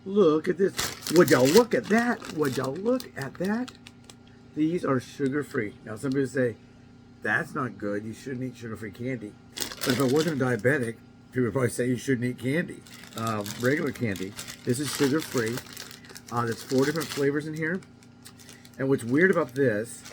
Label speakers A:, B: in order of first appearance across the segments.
A: Look at this. Would y'all look at that? Would y'all look at that? These are sugar-free. Now, some people say, that's not good. You shouldn't eat sugar-free candy. But if I wasn't a diabetic, people would probably say you shouldn't eat candy. Regular candy. This is sugar-free. There's 4 different flavors in here. And what's weird about this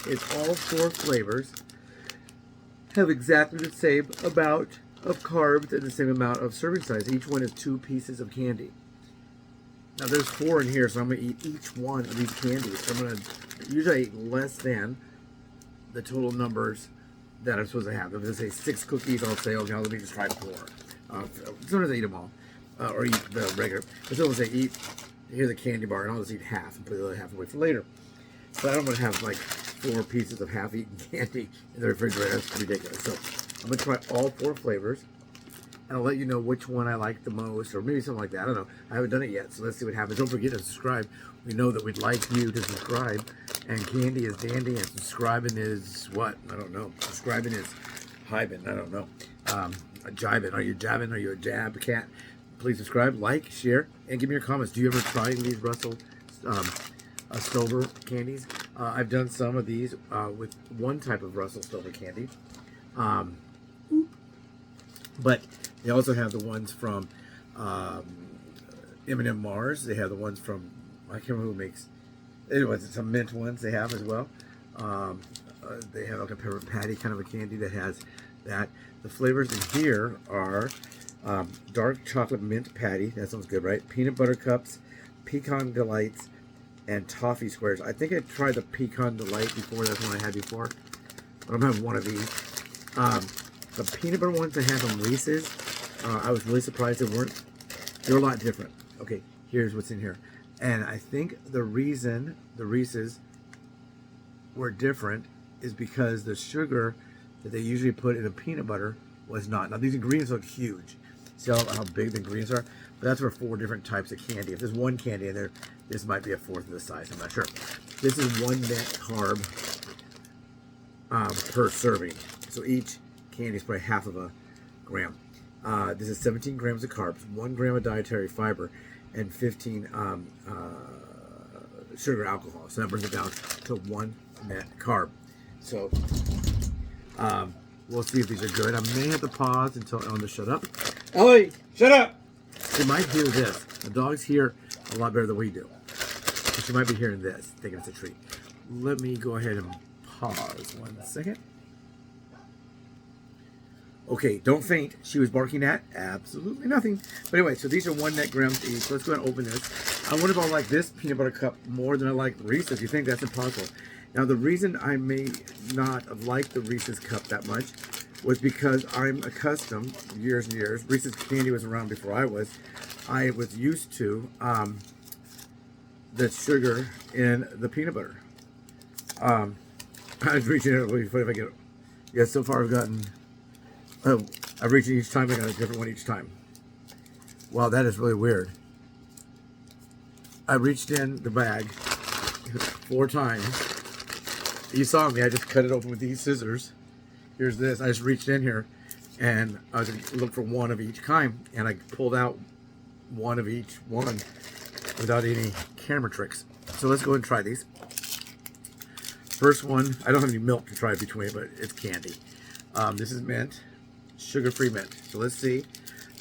A: is all 4 flavors have exactly the same amount of carbs and the same amount of serving size. Each one is 2 pieces of candy. Now there's 4 in here, so I'm going to eat each one of these candies. So I'm going to usually eat less than the total numbers that I'm supposed to have. If I say 6 cookies, I'll say, okay, let me just try 4. Sometimes I eat them all, or eat the regular. But sometimes I eat, here's a candy bar, and I'll just eat half and put the other half away for later. So I don't want to have like 4 pieces of half-eaten candy in the refrigerator. That's ridiculous. So I'm going to try all 4 flavors. And I'll let you know which one I like the most, or maybe something like that. I don't know. I haven't done it yet, so let's see what happens. Don't forget to subscribe. We know that we'd like you to subscribe. And candy is dandy, and subscribing is what? I don't know. Subscribing is hiving. I don't know. Jiving. Are you jabbing? Are you a jab cat? Please subscribe, like, share, and give me your comments. Do you ever try these Russell Stover candies? I've done some of these with one type of Russell Stover candy. But they also have the ones from M&M Mars. They have the ones from, I can't remember who makes, anyways, some mint ones they have as well. They have like a peppermint patty kind of a candy that has that. The flavors in here are dark chocolate mint patty. That sounds good, right? Peanut butter cups, pecan delights, and toffee squares. I think I tried the pecan delight before. That's one I had before. But I'm having one of these. The peanut butter ones I had from Reese's, I was really surprised they weren't. They're a lot different. Okay, here's what's in here. And I think the reason the Reese's were different is because the sugar that they usually put in a peanut butter was not. Now these ingredients look huge. See how big the ingredients are? But that's for 4 different types of candy. If there's one candy in there, this might be a 4th of the size. I'm not sure. This is 1 net carb per serving. So each candy is probably half of a gram. This is 17 grams of carbs, 1 gram of dietary fiber, and 15 sugar alcohol. So that brings it down to 1 net carb. So we'll see if these are good. I may have to pause until Ellen shut up. Ellie, shut up! You might hear this. The dogs hear a lot better than we do. But you might be hearing this, thinking it's a treat. Let me go ahead and pause 1 second. Okay, don't faint. She was barking at absolutely nothing. But anyway, so these are 1 net grams each. So let's go ahead and open this. I wonder if I like this peanut butter cup more than I like Reese's. You think that's impossible? Now, the reason I may not have liked the Reese's cup that much was because I'm accustomed, years and years, Reese's candy was around before I was used to the sugar in the peanut butter. I was reaching it if I get it. Yeah, so far I've gotten, I've reached it each time, I got a different one each time. Wow, that is really weird. I reached in the bag 4 times. You saw me, I just cut it open with these scissors. Here's this, I just reached in here and I was going to look for 1 of each kind, and I pulled out 1 of each one without any camera tricks. So let's go and try these. First one, I don't have any milk to try between, but it's candy. This is mint, sugar-free mint. So let's see,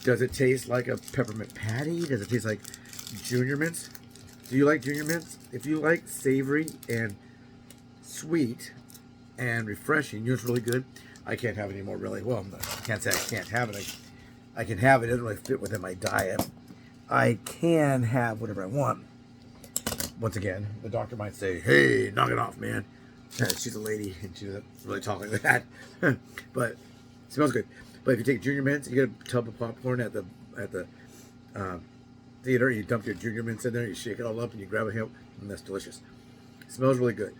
A: does it taste like a peppermint patty? Does it taste like Junior Mints? Do you like Junior Mints? If you like savory and sweet and refreshing, you know it's really good. I can't have it anymore, really. Well, I can't say I can't have it. I can have it. It doesn't really fit within my diet. I can have whatever I want. Once again, the doctor might say, hey, knock it off, man. She's a lady, and she doesn't really talk like that. But it smells good. But if you take Junior Mints, you get a tub of popcorn at the theater, you dump your Junior Mints in there, you shake it all up, and you grab a hit, and that's delicious. It smells really good.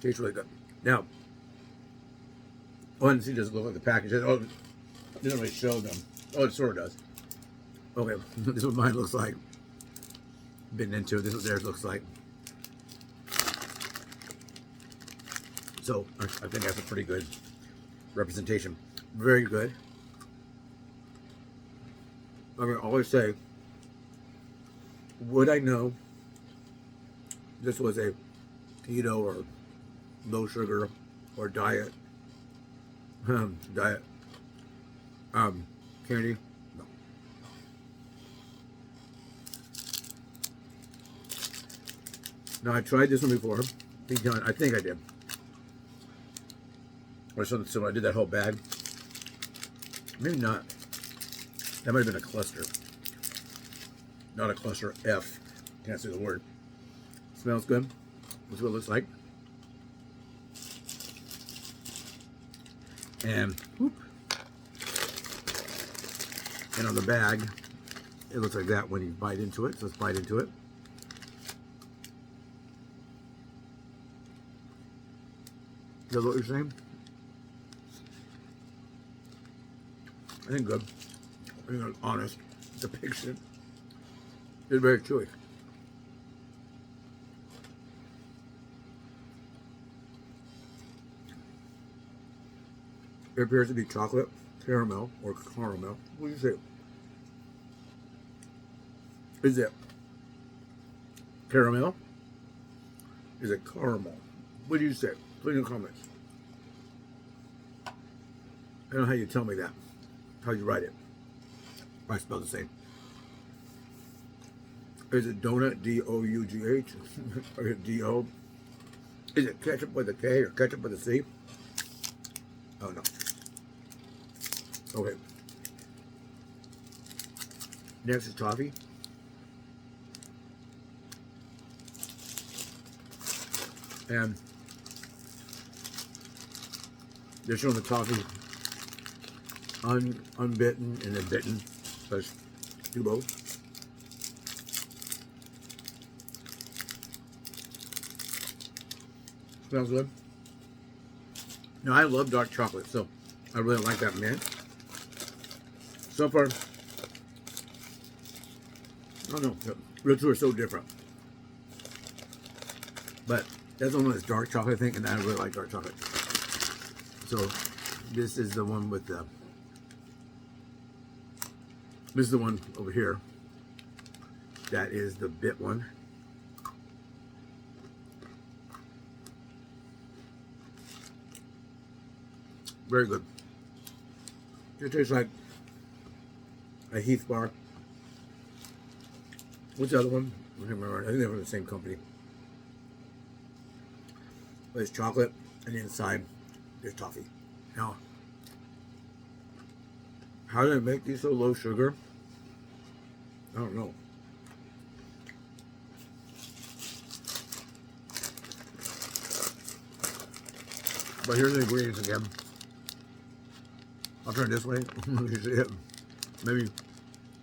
A: Tastes really good. Now, oh, see, doesn't look like the package. Oh, it doesn't really show them. Oh, it sort of does. Okay, this is what mine looks like. Been into it. This is what theirs looks like. So I think that's a pretty good representation. Very good. I mean, always say, would I know this was a keto or low sugar or diet candy? No. Now I tried this one before. I think I did. Or something similar. I did that whole bag. Maybe not. That might have been a cluster. Not a cluster F. Can't say the word. Smells good. That's what it looks like. And whoop. And on the bag, it looks like that when you bite into it. So let's bite into it. Is that what you're saying? I think good. I think an honest depiction. It's very chewy. It appears to be chocolate, caramel, or caramel. What do you say? Is it caramel? Is it caramel? What do you say? Put in the comments. I don't know how you tell me that. How you write it. I spell the same. Is it donut? D-O-U-G-H? Or is it D-O? Is it ketchup with a K or ketchup with a C? Oh no. Okay. Next is toffee. And they're showing the toffee unbitten and then bitten. So let's do both. Smells good. Now I love dark chocolate, so I really like that mint. So far, I don't know, the real two are so different. But that's the one that's dark chocolate, I think, and I really like dark chocolate. So this is the one with the, this is the one over here. That is the bit one. Very good. It tastes like a Heath bar. What's the other one? I can't remember. I think they're from the same company. But it's chocolate, and inside there's toffee. Now, how do they make these so low sugar? I don't know. But here's the ingredients again. I'll turn this way. You see it. Maybe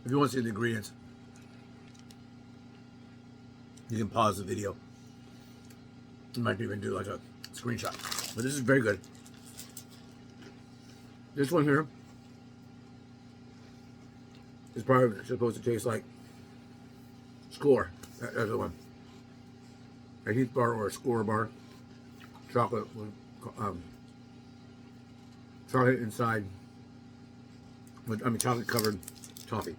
A: if you want to see the ingredients, you can pause the video. You might even do like a screenshot. But this is very good. This one here is probably supposed to taste like Score. That's the one. A Heath bar or a Score bar. Chocolate with chocolate inside. With, I mean, chocolate covered toffee.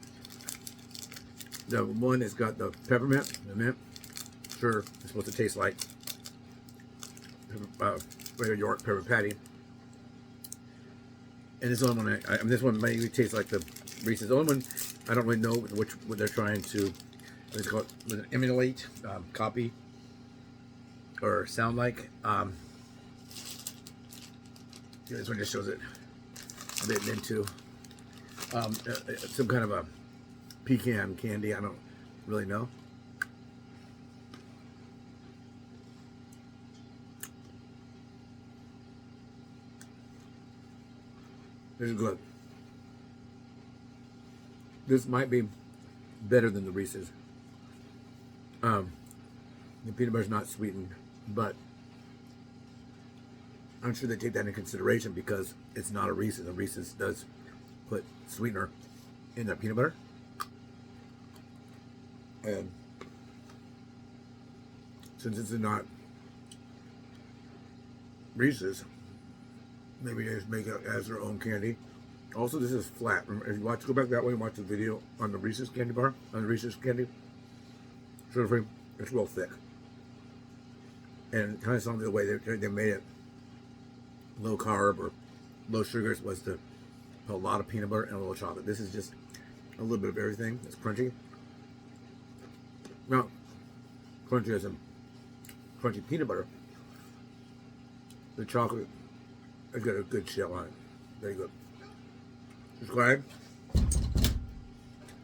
A: The one that's got the peppermint, the mint. Sure, it's supposed to taste like regular York pepper patty. And this one, this one maybe tastes like the Reese's. The only one I don't really know what they're trying to, what's it called, emulate, copy, or sound like. This one just shows it bitten into some kind of a pecan candy. I don't really know. This is good. This might be better than the Reese's. The peanut butter's not sweetened, but I'm sure they take that into consideration because it's not a Reese's. A Reese's does put sweetener in that peanut butter. And since it's not Reese's. Maybe they just make it as their own candy. Also, this is flat. If you watch, go back that way and watch the video on the Reese's candy bar, on the Reese's candy. Sugar-free. It's real thick. And kind of something the way they made it low carb or low sugars was to put a lot of peanut butter and a little chocolate. This is just a little bit of everything. It's crunchy. Now, crunchy as in crunchy peanut butter. The chocolate has got a good shell on it. Very good. Subscribe,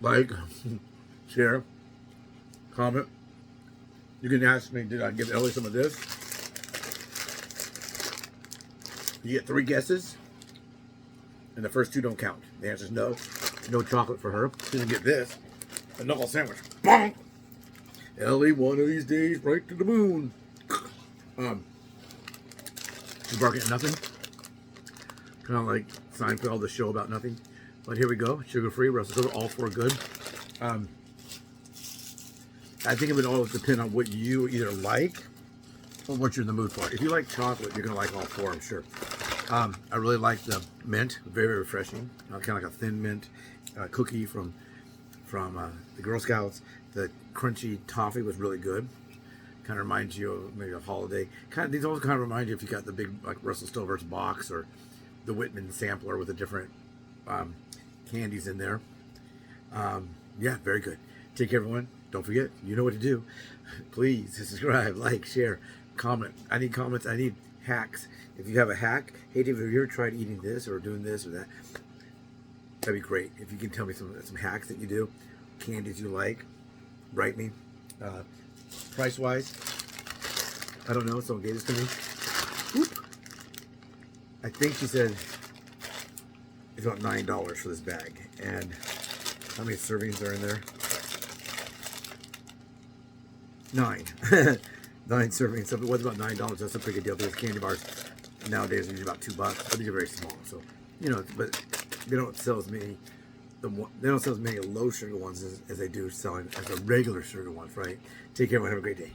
A: like, share, comment. You can ask me, did I give Ellie some of this? You get 3 guesses, and the first 2 don't count. The answer is no. No chocolate for her. She didn't get this. A knuckle sandwich. Bonk! Ellie, one of these days, right to the moon. She's barking at nothing. Kind of like Seinfeld, the show about nothing. But here we go. Sugar-free, Russell Silver, all 4 good. I think it would all depend on what you either like or what you're in the mood for. If you like chocolate, you're going to like all 4, I'm sure. I really like the mint. Very, very refreshing. Kind of like a thin mint cookie from the Girl Scouts. The crunchy toffee was really good. Kind of reminds you of maybe a holiday. These also kind of remind you if you got the big like Russell Stover's box or the Whitman sampler with the different candies in there. Yeah, very good. Take care, everyone. Don't forget, you know what to do. Please subscribe, like, share, comment. I need comments. I need hacks. If you have a hack, hey, David, have you ever tried eating this or doing this or that? That'd be great. If you can tell me some hacks that you do, candies you like, write me. Price-wise, I don't know. Someone gave this to me. Whoop. I think she said it's about $9 for this bag. And how many servings are in there? 9. 9 servings. So if it was about $9, that's a pretty good deal. Because candy bars nowadays are usually about $2, but these are very small. So, you know, but they don't sell as many. They don't sell as many low sugar ones as they do selling as the regular sugar ones, right? Take care, everyone. Have a great day.